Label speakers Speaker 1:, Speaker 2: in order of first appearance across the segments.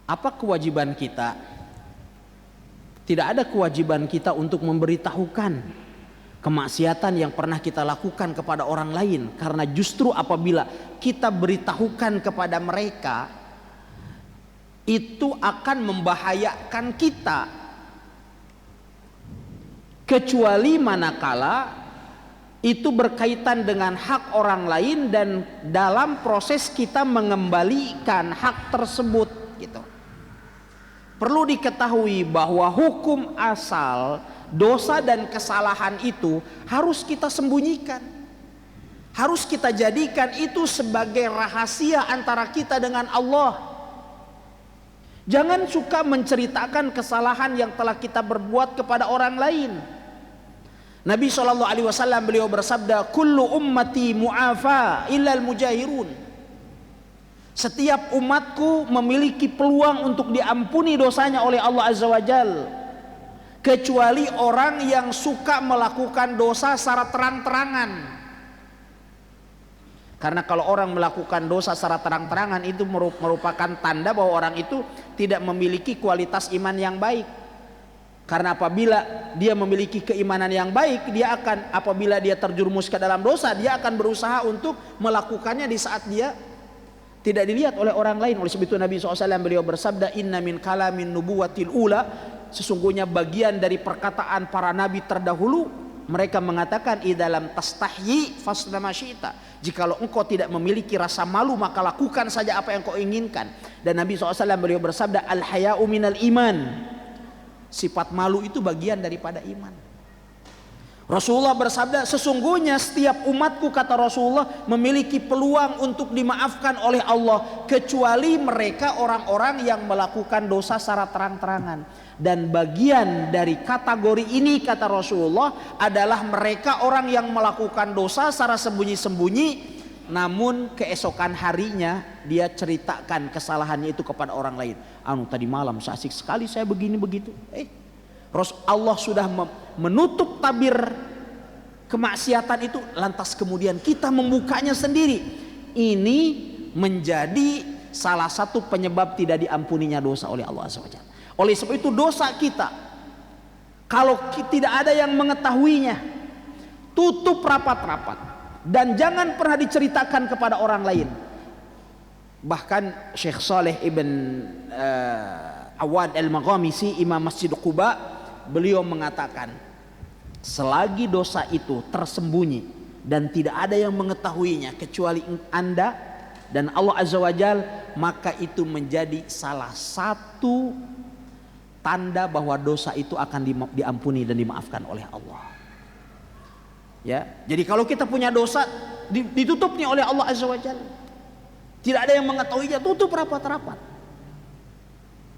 Speaker 1: Apa kewajiban kita? Tidak ada kewajiban kita untuk memberitahukan kemaksiatan yang pernah kita lakukan kepada orang lain, karena justru apabila kita beritahukan kepada mereka itu akan membahayakan kita, kecuali manakala itu berkaitan dengan hak orang lain dan dalam proses kita mengembalikan hak tersebut gitu. Perlu diketahui bahwa hukum asal dosa dan kesalahan itu harus kita sembunyikan, harus kita jadikan itu sebagai rahasia antara kita dengan Allah. Jangan suka menceritakan kesalahan yang telah kita berbuat kepada orang lain. Nabi SAW beliau bersabda, kullu ummati mu'afa illal mujahirun. Setiap umatku memiliki peluang untuk diampuni dosanya oleh Allah Azza wa Jal, kecuali orang yang suka melakukan dosa secara terang-terangan. Karena kalau orang melakukan dosa secara terang-terangan itu merupakan tanda bahwa orang itu tidak memiliki kualitas iman yang baik. Karena apabila dia memiliki keimanan yang baik, dia akan, apabila dia terjerumus ke dalam dosa, dia akan berusaha untuk melakukannya di saat dia tidak dilihat oleh orang lain. Oleh sebab itu Nabi SAW beliau bersabda, inna min kalamin nubuwatil ula, sesungguhnya bagian dari perkataan para nabi terdahulu, mereka mengatakan idalam tastahyi fasna ma syi'ta, jikalau engkau tidak memiliki rasa malu maka lakukan saja apa yang kau inginkan. Dan Nabi SAW beliau bersabda, al haya'u minal iman, sifat malu itu bagian daripada iman. Rasulullah bersabda, sesungguhnya setiap umatku, kata Rasulullah, memiliki peluang untuk dimaafkan oleh Allah, kecuali mereka orang-orang yang melakukan dosa secara terang-terangan. Dan bagian dari kategori ini, kata Rasulullah, adalah mereka orang yang melakukan dosa secara sembunyi-sembunyi, namun keesokan harinya dia ceritakan kesalahannya itu kepada orang lain. Tadi malam asik sekali saya begini begitu. Allah sudah menutup tabir kemaksiatan itu, lantas kemudian kita membukanya sendiri. Ini menjadi salah satu penyebab tidak diampuninya dosa oleh Allah SWT. Oleh sebab itu dosa kita, kalau tidak ada yang mengetahuinya, tutup rapat-rapat dan jangan pernah diceritakan kepada orang lain. Bahkan Syekh Saleh Ibn Awad Al-Maghamisi, Imam Masjid Quba, beliau mengatakan, selagi dosa itu tersembunyi dan tidak ada yang mengetahuinya kecuali Anda dan Allah Azza wa Jal, maka itu menjadi salah satu tanda bahwa dosa itu akan diampuni dan dimaafkan oleh Allah. Ya, jadi kalau kita punya dosa ditutupnya oleh Allah Azza wa Jalla, tidak ada yang mengetahuinya, tutup rapat-rapat.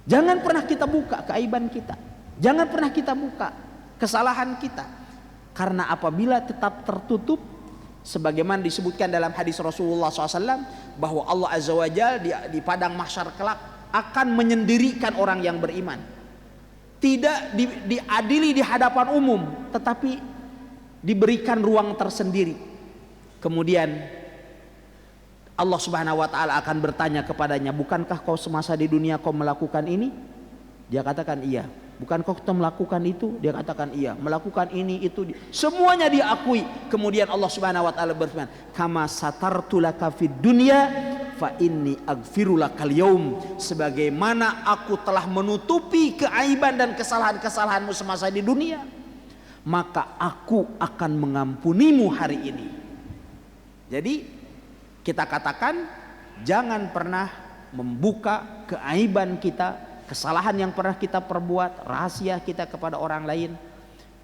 Speaker 1: Jangan pernah kita buka keaiban kita, jangan pernah kita buka kesalahan kita, karena apabila tetap tertutup, sebagaimana disebutkan dalam hadis Rasulullah SAW, bahwa Allah Azza wa Jalla di padang mahsyar kelak akan menyendirikan orang yang beriman, tidak diadili di hadapan umum, tetapi diberikan ruang tersendiri. Kemudian Allah Subhanahu wa taala akan bertanya kepadanya, bukankah kau semasa di dunia kau melakukan ini? Dia katakan iya. Bukankah kau melakukan itu? Dia katakan iya. Melakukan ini itu, semuanya diakui. Kemudian Allah Subhanahu wa taala berfirman, kama satartu laka fid dunya fa inni aghfiru lakal yaum, sebagaimana aku telah menutupi keaiban dan kesalahan-kesalahanmu semasa di dunia, maka aku akan mengampunimu hari ini. Jadi kita katakan, jangan pernah membuka keaiban kita, kesalahan yang pernah kita perbuat, rahasia kita kepada orang lain,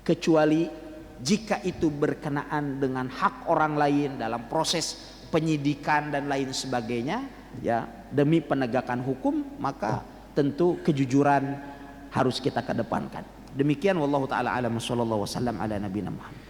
Speaker 1: kecuali jika itu berkenaan dengan hak orang lain dalam proses penyidikan dan lain sebagainya, ya, demi penegakan hukum, maka tentu kejujuran harus kita kedepankan. Demikian, wallahu taala alam, sallallahu wasallam ala nabiyina Muhammad.